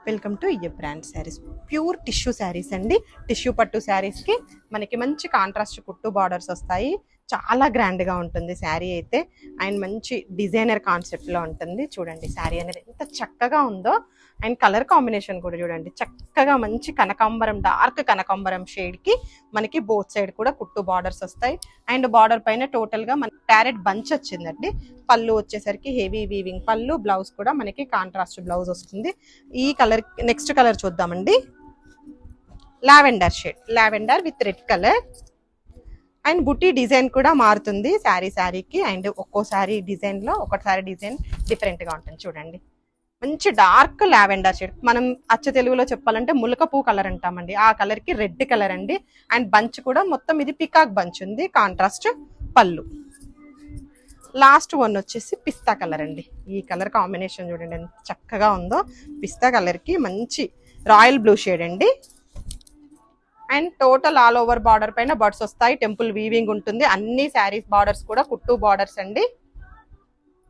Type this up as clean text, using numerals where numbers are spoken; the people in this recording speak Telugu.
వెల్కమ్ టు ఇయ్య brand saris. Pure tissue saris అండి. టిష్యూ పట్టు శారీస్కి మనకి మంచి కాంట్రాస్ట్ కుట్టు బార్డర్స్ వస్తాయి. చాలా గ్రాండ్గా ఉంటుంది శారీ అయితే. అండ్ మంచి డిజైనర్ కాన్సెప్ట్లో ఉంటుంది. చూడండి శారీ అనేది ఎంత చక్కగా ఉందో. అండ్ కలర్ కాంబినేషన్ కూడా చూడండి చక్కగా మంచి కనకాంబరం, డార్క్ కనకాంబరం షేడ్కి మనకి బోత్ సైడ్ కూడా కుట్టు బార్డర్స్ వస్తాయి. అండ్ బార్డర్ పైన టోటల్గా మనకి ప్యారెట్ బంచ్ వచ్చిందండి. పళ్ళు వచ్చేసరికి హెవీ వీవింగ్ పళ్ళు, బ్లౌజ్ కూడా మనకి కాంట్రాస్ట్ బ్లౌజ్ వస్తుంది. ఈ కలర్ నెక్స్ట్ కలర్ చూద్దామండి. Lavender shade, lavender with red colour. And బుట్టి డిజైన్ కూడా మారుతుంది శారీకి. అండ్ ఒక్కోసారి డిజైన్లో ఒకసారి డిజైన్ డిఫరెంట్గా ఉంటుంది. చూడండి మంచి డార్క్ లావెండర్ షేడ్. మనం అచ్చ తెలుగులో చెప్పాలంటే ములక పూ కలర్ అంటామండి. ఆ కలర్కి రెడ్ కలర్ అండి. అండ్ బంచ్ కూడా మొత్తం ఇది పికాక్ బంచ్ ఉంది. కాంట్రాస్ట్ పళ్ళు. లాస్ట్ వన్ వచ్చేసి పిస్తా కలర్ అండి. ఈ కలర్ కాంబినేషన్ చూడండి ఎంత చక్కగా ఉందో. పిస్తా కలర్కి మంచి రాయల్ బ్లూ షేడ్ అండి. And total all over border పైన బర్డ్స్ వస్తాయి. టెంపుల్ వీవింగ్ ఉంటుంది. అన్ని శారీస్ బార్డర్స్ కూడా కుట్టు బార్డర్స్ అండి.